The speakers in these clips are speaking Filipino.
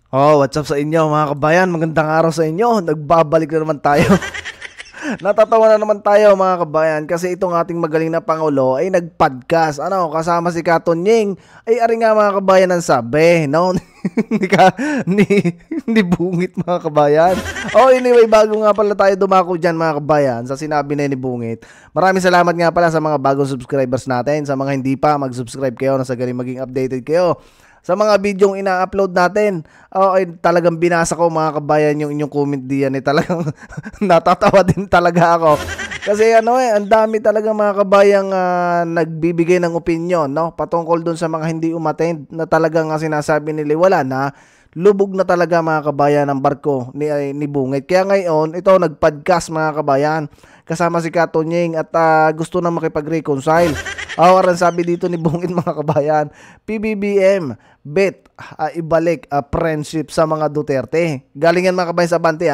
Oh, what's up sa inyo mga kabayan? Magandang araw sa inyo. Nagbabalik na naman tayo. Natatawa na naman tayo mga kabayan kasi itong ating magaling na Pangulo ay nag-podcast. Ano, kasama si Katonying. Ay ari nga mga kabayan ang sabi, no? ni, ka, ni, ni Bungit mga kabayan. Oh, anyway, bago nga pala tayo dumako dyan mga kabayan sa sinabi na ni Bungit. Maraming salamat nga pala sa mga bagong subscribers natin. Sa mga hindi pa, mag-subscribe kayo na sa galing maging updated kayo sa mga videong ina-upload natin. Ay talagang binasa ko mga kabayan yung inyong comment diyan, talagang natatawa din talaga ako. Kasi ang dami talaga mga kabayang nagbibigay ng opinion, no? Patungkol dun sa mga hindi umattend na talagang sinasabi nila wala na, lubog na talaga mga kabayan ang barko ni Bungit. Kaya ngayon, ito nag-podcast mga kabayan kasama si Katonying at gusto na makipag-reconcile. Awaran sabi dito ni Bungit mga kabayan, PBBM, bet, ibalik friendship sa mga Duterte. Galingan mga kabayan sa bante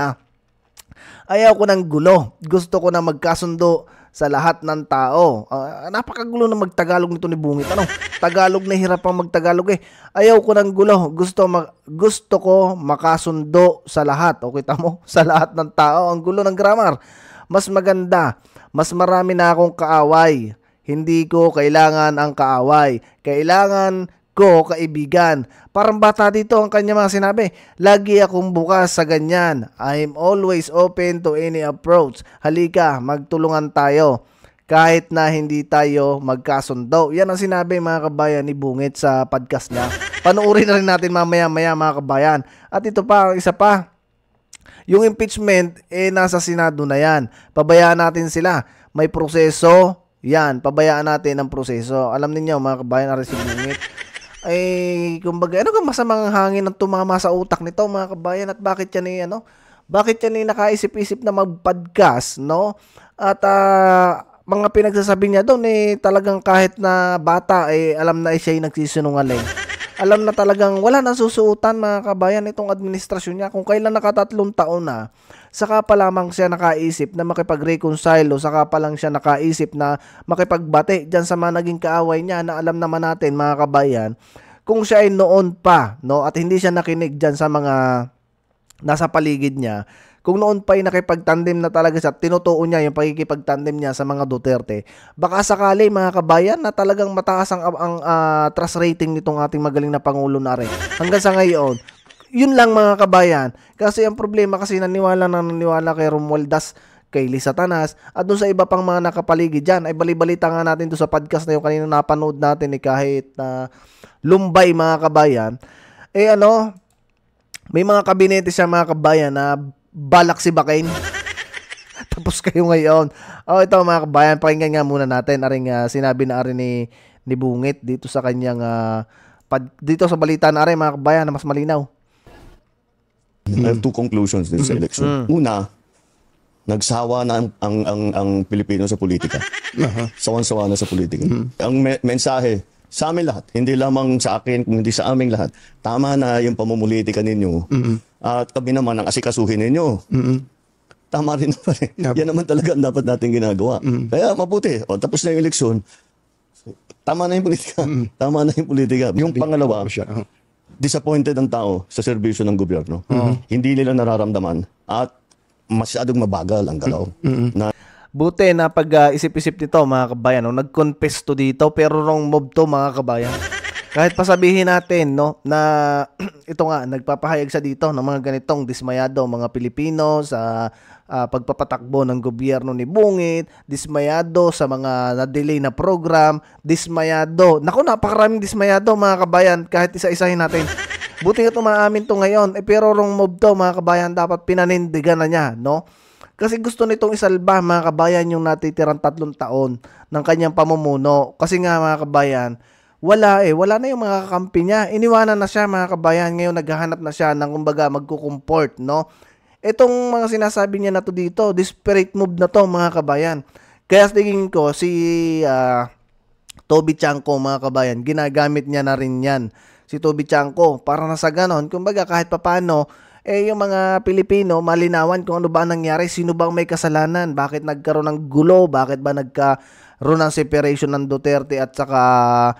Ayaw ko ng gulo. Gusto ko na magkasundo sa lahat ng tao. Napakagulo na magtagalog nito ni Bungit. Tagalog na hirap pang magtagalog eh. Ayaw ko ng gulo. Gusto ko makasundo sa lahat. Okay, tamo? Sa lahat ng tao. Ang gulo ng grammar. Mas maganda. Mas marami na akong kaaway. Hindi ko kailangan ang kaaway. Kailangan ko kaibigan. Parang bata dito ang kanya mga sinabi. Lagi akong bukas sa ganyan. I'm always open to any approach. Halika, magtulungan tayo. Kahit na hindi tayo magkasundo. Yan ang sinabi mga kabayan ni Bungit sa podcast niya. Panuorin na rin natin mamaya-maya mga kabayan. At ito pa, isa pa. Yung impeachment, nasa Senado na yan. Pabayaan natin sila. May proseso. Yan, pabayaan natin ang proseso. Alam niyo mga kabayan, na si Bungit. Ay, kumbaga, ano kang masamang hangin ang tumama sa utak nito mga kabayan at bakit yan bakit yan nakaisip-isip na mag-podcast, no? At mga pinagsasabi niya doon talagang kahit na bata alam na siya yung nagsisinungaling. Alam na talagang wala na susuutan mga kabayan itong administrasyon niya. Kung kailan nakatatlong taon na, saka pa lamang siya nakaisip na makipag-reconcile o saka pa lang siya nakaisip na makipagbati dyan sa mga naging kaaway niya na alam naman natin mga kabayan, kung siya ay noon pa, no, at hindi siya nakinig dyan sa mga nasa paligid niya, kung noon pa ay nakipagtandem na talaga siya, tinutuon niya yung pagkikipagtandem niya sa mga Duterte, baka sakali mga kabayan na talagang mataas ang trust rating nitong ating magaling na Pangulo na rin. Hanggang sa ngayon, yun lang mga kabayan. Kasi ang problema kasi naniwala kay Romualdez, kay Lisa Tanas, at doon sa iba pang mga nakapaligid dyan, ay balibalita nga natin doon sa podcast na yung kanina napanood natin kahit lumbay mga kabayan. May mga kabinete siya mga kabayan na balak si Bakain. Tapos kayo ngayon. Ito mga kabayan, pakinggan nga muna natin aring sinabi na aring ni Bungit dito sa kanyang dito sa balita na aring mga kabayan na mas malinaw. I have two conclusions din sa election. Una, nagsawa na ang Pilipino sa politika. Sawan-sawa na sa politika. Ang mensahe sa amin lahat, hindi lamang sa akin, kundi sa aming lahat, tama na yung pamumulitika ninyo. At kami naman ang asikasuhin ninyo. Tama rin naman Yan naman talaga ang dapat natin ginagawa. Kaya mabuti. Tapos na yung eleksyon, tama na yung politika. Tama na yung politika. Yung pangalawa, disappointed ang tao sa serbisyo ng gobyerno. Hindi nila nararamdaman at masyadong mabagal ang galaw. Buti na pag-isip-isip nito mga kabayan, nag-confess to dito pero wrong move to mga kabayan. Kahit pasabihin natin na ito nga nagpapahayag sa dito ng mga ganitong dismayado mga Pilipino sa pagpapatakbo ng gobyerno ni Bungit, dismayado sa mga na-delay na program, dismayado. Naku, napakaraming dismayado mga kabayan kahit isa-isahin natin. Buti nga tumaamin to ngayon pero wrong move to mga kabayan, dapat pinanindigan na niya, no? Kasi gusto nitong isalba mga kabayan yung natitirang 3 taon ng kanyang pamumuno. Kasi nga mga kabayan, wala na yung mga kakampi niya. Iniwanan na siya mga kabayan. Ngayon naghahanap na siya ng kumbaga magkukumport, no? Itong mga sinasabi niya na to dito, desperate move na to mga kabayan. Kaya tingin ko si Toby Chanko mga kabayan, ginagamit niya na rin yan. Si Toby Chanko para na sa ganon, kumbaga kahit papano, yung mga Pilipino malinawan kung ano ba nangyari, sino bang may kasalanan, bakit nagkaroon ng gulo, bakit ba nagkaroon ng separation ng Duterte at saka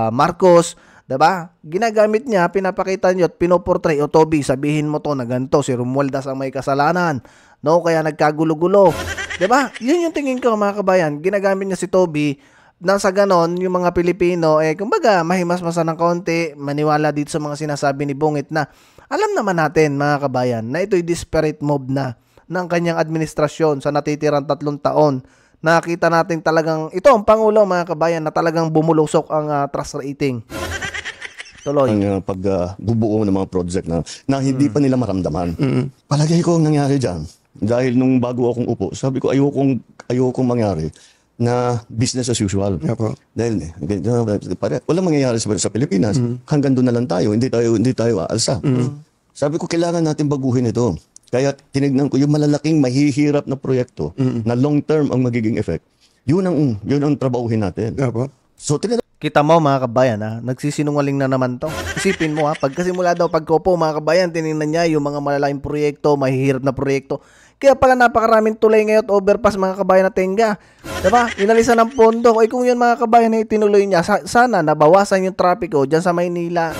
Marcos, Diba? Ginagamit niya, pinapakita niyo at pinoportray, o Toby, sabihin mo to na ganito, si Romualdez ang may kasalanan. No, kaya nagkagulo-gulo. Diba? Yun yung tingin ko, mga kabayan. Ginagamit niya si Toby nang sa ganon, yung mga Pilipino, kumbaga, mahimasmasa ng konti, maniwala dito sa mga sinasabi ni Bungit na alam naman natin, mga kabayan, na ito'y desperate move na ng kanyang administrasyon sa natitirang 3 taon. Nakita natin talagang, ito ang Pangulo, mga kabayan, na talagang bumulusok ang trust rating. Tuloy. Ang pagbubuo ng mga project na hindi pa nila maramdaman. Palagay ko ang nangyari dyan, dahil nung bago akong upo, sabi ko ayokong mangyari na business as usual. Dahil walang mangyayari sa Pilipinas. Hanggang doon na lang tayo, hindi tayo aalsa. Sabi ko, kailangan natin baguhin ito. Kaya tinignan ko yung malalaking mahihirap na proyekto na long term ang magiging effect. Yun ang trabahuhin natin. So kita mo, mga kabayan, nagsisinungaling na naman to. Isipin mo, pagkasimula daw pagkopo, mga kabayan, tinignan niya yung mga malalaking proyekto, mahihirap na proyekto. Kaya pala napakaraming tulay ngayon at overpass, mga kabayan, na tenga. Diba? Inalisan ng pondo. Kung yun, mga kabayan, na itinuloy niya, sana nabawasan yung trapiko dyan sa Maynila.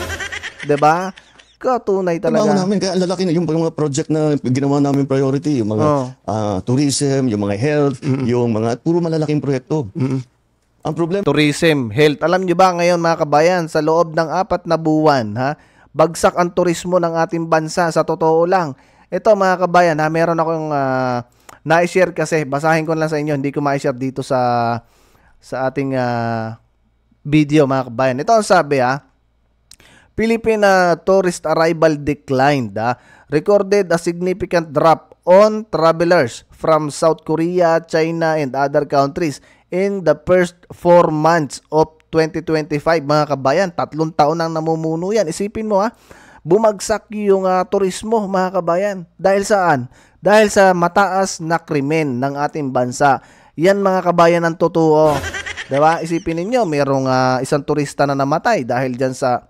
Diba? Katunay talaga. Namin, kaya lalaki na yung mga project na ginawa namin priority, yung mga tourism, yung mga health, yung mga puro malalaking proyekto. Ang problema, tourism, health. Alam nyo ba ngayon, mga kabayan, sa loob ng 4 na buwan, bagsak ang turismo ng ating bansa, sa totoo lang. Ito, mga kabayan, meron akong na-share kasi, basahin ko lang sa inyo, hindi ko ma-share dito sa ating video, mga kabayan. Ito ang sabi, Philippine tourist arrival declined. Recorded a significant drop on travelers from South Korea, China, and other countries in the first 4 months of 2025, mga kabayan. 3 taon nang namumuno yan. Isipin mo, bumagsak yung turismo, mga kabayan. Dahil saan? Dahil sa mataas na krimen ng ating bansa. Yan, mga kabayan, ang totoo. Diba? Isipin ninyo, mayroong isang turista na namatay dahil dyan sa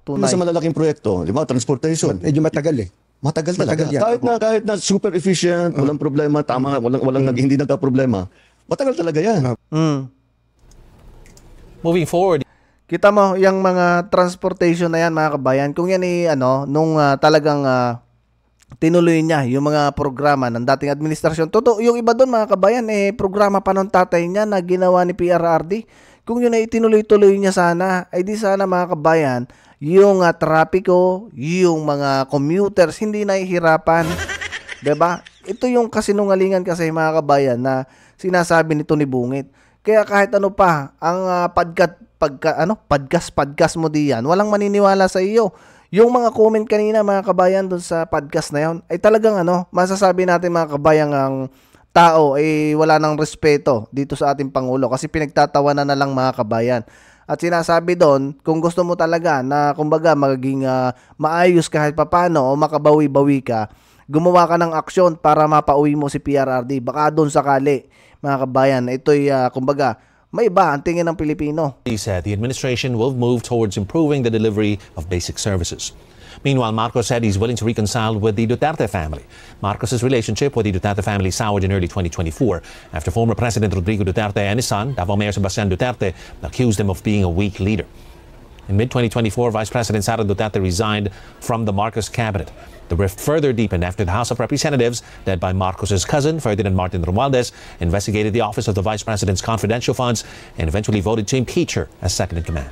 tunay. Sa malalaking proyekto, di ba? Transportation. Medyo matagal Matagal talaga. Yan. Kahit na super efficient, walang problema, tama, hindi nagka-problema. Matagal talaga yan. Moving forward, kita mo, yung mga transportation na yan, mga kabayan, kung yan nung talagang tinuloy niya yung mga programa ng dating administrasyon. Totoo, yung iba doon, mga kabayan, programa pa ng tatay niya na ginawa ni PRRD. Kung yun ay itinuloy-tuloy niya sana, ay di sana, mga kabayan, yung trapiko, yung mga commuters, hindi nahihirapan. Diba? Ito yung kasinungalingan kasi, mga kabayan, na sinasabi nito ni Bungit. Kaya kahit ano pa, ang podcast mo diyan, walang maniniwala sa iyo. Yung mga comment kanina, mga kabayan, doon sa podcast na yon, ay talagang masasabi natin, mga kabayan, ang tao ay wala nang respeto dito sa ating Pangulo kasi pinagtatawanan na lang, mga kabayan. At sinasabi doon, kung gusto mo talaga na kumbaga magiging maayos kahit papano o makabawi-bawi ka, gumawa ka ng aksyon para mapauwi mo si PRRD. Baka doon sakali, mga kabayan, ito'y kumbaga may iba ang tingin ng Pilipino. he said the administration will move towards improving the delivery of basic services. Meanwhile, Marcos said he's willing to reconcile with the Duterte family. Marcos's relationship with the Duterte family soured in early 2024 after former President Rodrigo Duterte and his son, Davao Mayor Sebastian Duterte, accused him of being a weak leader. In mid-2024, Vice President Sara Duterte resigned from the Marcos cabinet. The rift further deepened after the House of Representatives, led by Marcos's cousin, Ferdinand Martin Romualdez, investigated the office of the Vice President's confidential funds and eventually voted to impeach her as second in command.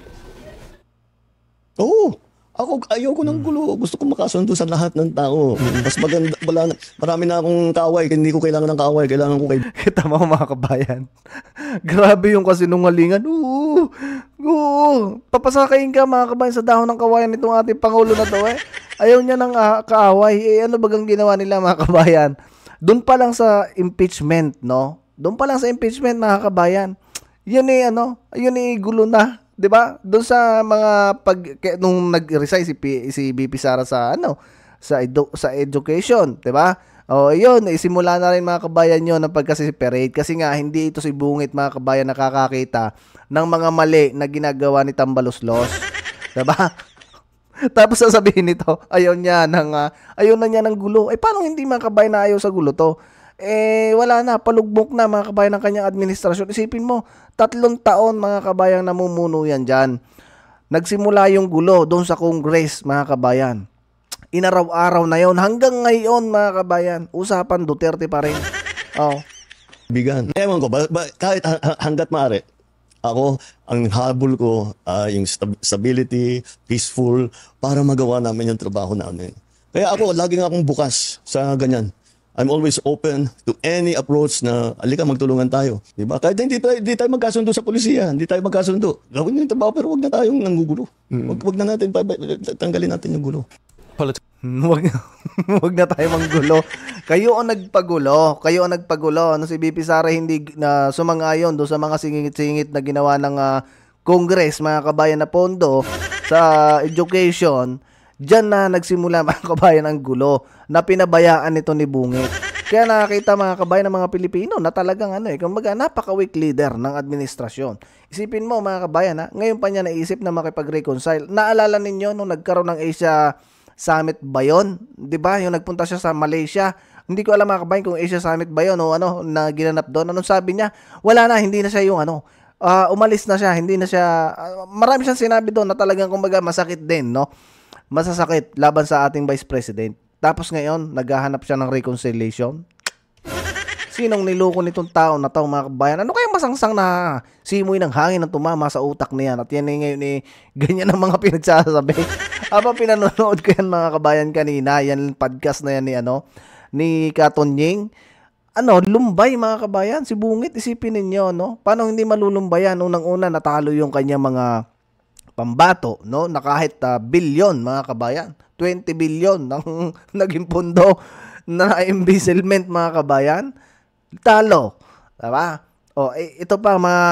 Ayoko ng gulo. Gusto ko makasundo sa lahat ng tao. Mas maganda, marami na akong kaaway. Hindi ko kailangan ng kaaway. Kailangan ko Kita mo, mga kabayan. Grabe yung kasinungalingan. Papasakayin ka, mga kabayan, sa dahon ng kawayan nitong ating Pangulo na to. Ayaw niya ng kaaway. Ano bagang ginawa nila, mga kabayan? Doon pa lang sa impeachment, no? Doon pa lang sa impeachment, mga kabayan. Yun gulo na. 'Di ba? Doon sa mga nung nag-resign si BP Sara sa education, 'di ba? Yun, isimula na rin, mga kabayan, yon ng pagkasi-separate kasi nga hindi ito si Bungit, mga kabayan, nakakakita ng mga mali na ginagawa ni Tambaloslos. 'Di ba? Tapos sasabihin nito, ayaw na niya ng gulo. Paano hindi, mga kabayan, na ayaw sa gulo to? Wala na, palugbok na, mga kabayan, ng kanyang administrasyon. Isipin mo, 3 taon, mga kabayan, namumuno yan dyan. nagsimula yung gulo doon sa Congress, mga kabayan. Inaraw-araw na yon hanggang ngayon, mga kabayan. Usapan Duterte pa rin. Oh. Bigan. Ewan ko, kahit hanggat maaari, ako, ang habol ko, yung stability, peaceful, para magawa namin yung trabaho namin. Kaya ako, laging akong bukas sa ganyan. I'm always open to any approach na, alika, magtulungan tayo. Diba? Kahit hindi tayo magkasundo sa polisiya, hindi tayo magkasundo. Gawin yung trabaho, pero wag na tayong nanggugulo. Wag na natin, tanggalin natin yung gulo. Wag na tayo manggulo. Kayo ang nagpagulo. Ano, si BP Sara hindi na sumang-ayon doon sa mga singit-singit na ginawa ng Congress, mga kabayan, na pondo sa education. Diyan na nagsimula, mga kabayan, ang gulo na pinabayaan nito ni Bungit. Kaya nakakita, mga kabayan, ng mga Pilipino na talagang kumbaga napaka-weak leader ng administrasyon. Isipin mo, mga kabayan, ngayon pa niya naisip na makipag-reconcile. Naalala ninyo nung nagkaroon ng Asia Summit ba yun? 'Di ba? Yung nagpunta siya sa Malaysia. Hindi ko alam, mga kabayan, kung Asia Summit ba yun o na ginanap doon. Anong sabi niya? Wala na, hindi na siya yung umalis na siya, hindi na siya, marami siyang sinabi doon na talagang kumbaga masakit din, no? Masasakit laban sa ating Vice President. Tapos ngayon, naghahanap siya ng reconciliation. Sinong niloko nitong tao na to, mga kabayan? Ano kaya masangsang na simoy ng hangin na tumama sa utak niya? At yan ngayon ganyan ang mga pinagsasabi. Habang pinanonood ko yan, mga kabayan, kanina, yan podcast na yan ni Katonying. Lumbay, mga kabayan, si Bungit, isipin ninyo, no? Paano hindi malulumbayan? Unang-una, natalo yung kanya mga pambato, no? Na kahit bilyon, mga kabayan, 20 bilyon ng naging pondo na embezzlement, mga kabayan. Talo, diba? Ito pa, mga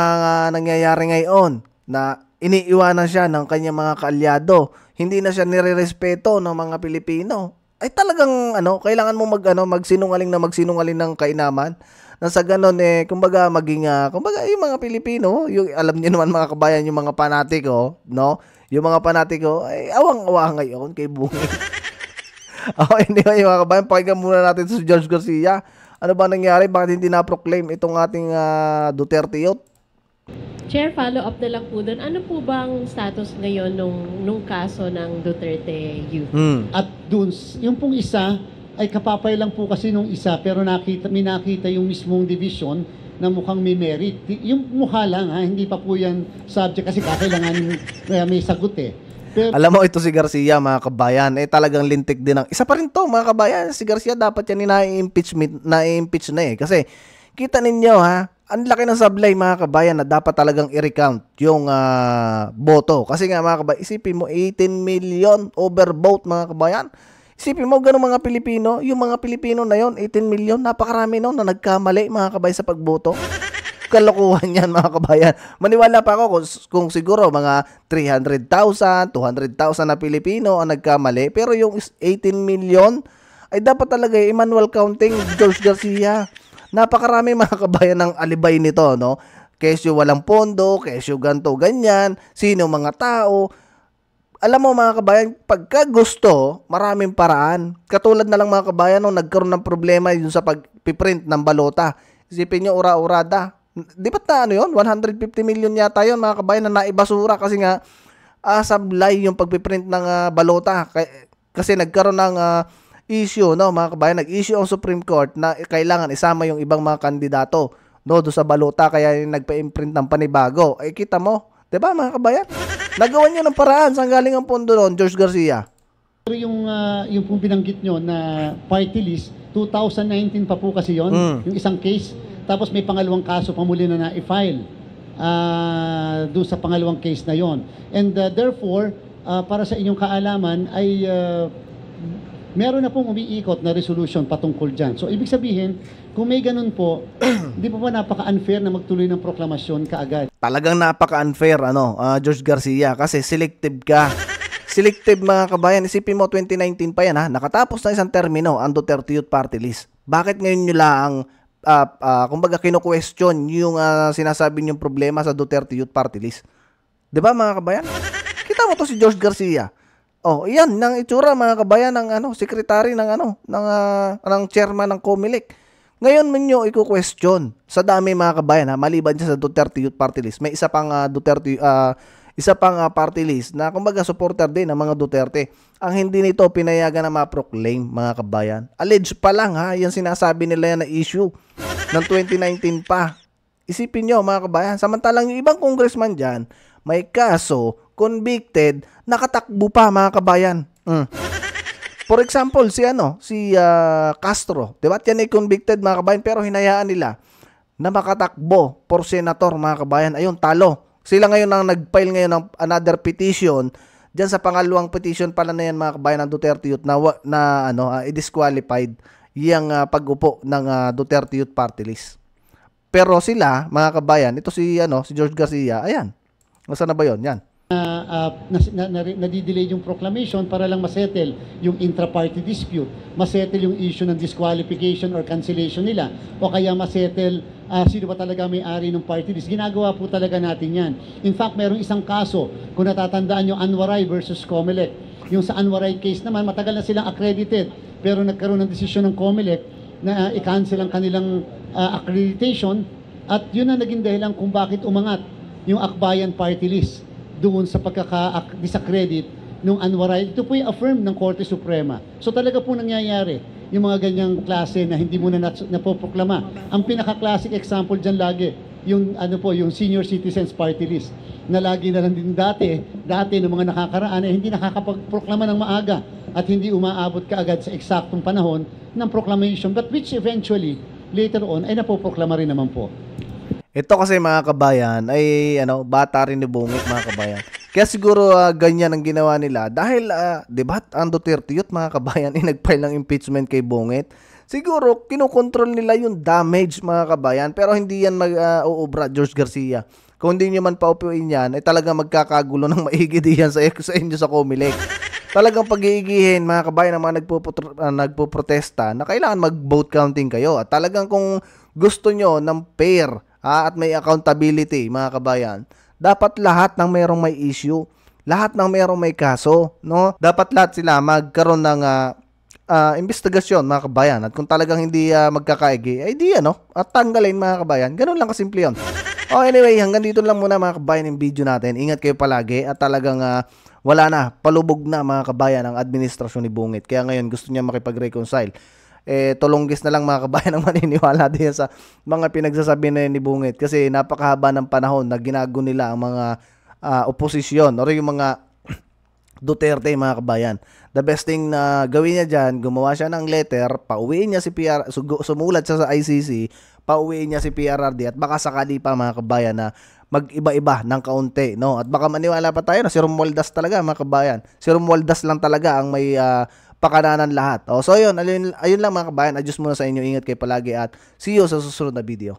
nangyayari ngayon na iniiwanan siya ng kanyang mga kaalyado. Hindi na siya nirerespeto ng mga Pilipino. Ay talagang kailangan mo magsinungaling ng kainaman. Na sa ganun kumbaga maging kumbaga yung mga Pilipino, yung alam niyo naman, mga kabayan, yung mga panatiko, no? Yung mga panatiko ay awang-awa ngayon kay Bungit. Anyway, mga kabayan, pakinggan muna natin si George Garcia. Ano ba nangyari? Bakit hindi na-proclaim itong ating Duterte youth? Chair, follow-up na lang po doon. Ano po bang status ngayon nung kaso ng Duterte youth? At doon, yung pong isa, ay kapapay lang po kasi nung isa, pero may nakita yung mismong division na mukhang may merit. Yung mukha lang, hindi pa po yan subject kasi kakailangan may sagot Pero, alam mo, ito si Garcia, mga kabayan, talagang lintik din ng isa pa rin to, mga kabayan. Si Garcia dapat yan na-impeach na kasi kita ninyo, ang laki ng sablay, mga kabayan, na dapat talagang i-recount yung boto. Kasi nga, mga kabayan, isipin mo, 18 million overvote, mga kabayan. Isipin mo, ganun mga Pilipino, yung mga Pilipino na yon, 18 million, napakarami na nagkamali, mga kabayan, sa pagboto. Kalokohan yan, mga kabayan. Maniwala pa ako kung siguro mga 300,000, 200,000 na Pilipino ang nagkamali. Pero yung 18 million ay dapat talaga manual counting, George Garcia. Napakarami, mga kabayan, ng alibay nito, no? Kesyo walang pondo, kesyo ganto, ganyan, sino mga tao. Alam mo, mga kabayan, pagka gusto, maraming paraan. Katulad na lang, mga kabayan, nung nagkaroon ng problema yung sa pag-print ng balota. Isipin nyo, ura-urada. Di ba't na yun? 150 million yata yun, mga kabayan, na naibasura kasi nga sablay yung pagpiprint ng balota. Kasi nagkaroon ng issue, no, mga kabayan, nag-issue ang Supreme Court na kailangan isama yung ibang mga kandidato, no, do sa balota, kaya nagpa-imprint ng panibago. Kita mo, 'di ba, mga kabayan? Nagawan niyo ng paraan. Saan galing ang pondo noon, George Garcia? Pero yung pong binanggit nyo na party list, 2019 pa po kasi yon, yung isang case. Tapos may pangalawang kaso pa muli na na-file doon sa pangalawang case na yon. And therefore, para sa inyong kaalaman ay meron na pong umiikot na resolution patungkol dyan. So, ibig sabihin, kung may ganun po, di po ba napaka-unfair na magtuloy ng proklamasyon kaagad? Talagang napaka-unfair, George Garcia, kasi selective ka. Selective, mga kabayan. Isipin mo, 2019 pa yan, nakatapos na isang termino ang Duterte Youth Party List. Bakit ngayon nyo lang kumbaga kino-question yung sinasabi niyong problema sa Duterte Youth Party List? Di ba, mga kabayan? Kita mo to si George Garcia. Iyan nang itsura, mga kabayan, ng secretary ng chairman ng COMELEC. Ngayon ninyo i-question sa dami, mga kabayan, maliban dyan sa Duterte Youth Party List. May isa pang Duterte isa pang party list na kumbaga supporter din ng mga Duterte. Ang hindi nito pinayagan na ma-proclaim, mga kabayan. Alleged pa lang ha, yan sinasabi nila yan na issue ng 2019 pa. Isipin nyo mga kabayan, samantalang yung ibang congressman dyan, may kaso, convicted, nakatakbo pa mga kabayan. For example, si Castro, diba? Yan ay convicted mga kabayan, pero hinayaan nila na makatakbo for senator mga kabayan. Ayun, talo. Sila ngayon ang nag-file ngayon ng another petition. Diyan sa pangalawang petition pala na yan mga kabayan ng Duterte Youth na i-disqualified yung pag-upo ng Duterte Youth Party List. Pero sila, mga kabayan, ito si George Garcia, ayan. Nasaan na ba 'yon? Yan. Nadidelay yung proclamation para lang masettle yung intra-party dispute, masettle yung issue ng disqualification or cancellation nila, o kaya masettle sino ba talaga may-ari ng party list. Ginagawa po talaga natin yan. In fact, mayroong isang kaso, kung natatandaan yung Anwaray versus Comelec. Yung sa Anwaray case naman, matagal na silang accredited, pero nagkaroon ng desisyon ng Comelec na i-cancel ang kanilang accreditation, at yun ang naging dahilan kung bakit umangat yung Akbayan party list doon sa pagkaka-disaccredit ng Anwaray. Ito po yung affirm ng Korte Suprema. So talaga po nangyayari yung mga ganyang klase na hindi muna napoproklama. Ang pinaka-classic example dyan lagi, yung yung Senior Citizens Party List, na lagi na lang din dati ng mga nakakaraan ay hindi nakakapagproklama ng maaga at hindi umaabot kaagad sa eksaktong panahon ng proclamation, but which eventually, later on, ay napoproklama rin naman po. Ito kasi mga kabayan ay bata rin ni Bungit mga kabayan. Kaya siguro ganyan ang ginawa nila dahil ang Duterte Youth mga kabayan ay nag-file ng impeachment kay Bungit. Siguro kinokontrol nila yung damage mga kabayan, pero hindi yan mag-uubra George Garcia. Kung hindi nyo man paupuin yan, ay talagang magkakagulo ng maigi diyan sa inyo sa Comelec. Talagang pag-iigihin mga kabayan ng mga nagpoprotesta na kailangan mag-vote counting kayo. At talagang kung gusto nyo ng fair at may accountability mga kabayan, dapat lahat ng merong may issue, lahat ng merong may kaso, no? Dapat lahat sila magkaroon ng investigasyon mga kabayan. At kung talagang hindi magkakaigi, ay di at tanggalin mga kabayan. Ganun lang kasimple yun. Anyway, hanggang dito lang muna mga kabayan yung video natin. Ingat kayo palagi at talagang wala na, palubog na mga kabayan ang administrasyon ni Bungit. Kaya ngayon gusto niya makipag-reconcile. Tulunggis na lang mga kabayan ang maniniwala din sa mga pinagsasabi na ni Bungit, kasi napakahaba ng panahon na ginago nila ang mga oposisyon o yung mga Duterte mga kabayan. The best thing na gawin niya dyan, gumawa siya ng letter, pauwiin niya si sumulat siya sa ICC, pauwiin niya si PRRD, at baka sakali pa mga kabayan na mag-iba-iba ng kaunti, no? At baka maniwala pa tayo na si Romualdez talaga mga kabayan. Si Romualdez lang talaga ang may pakananan lahat. So ayun lang mga kabayan, adjust muna sa inyo, ingat kayo palagi at see you sa susunod na video.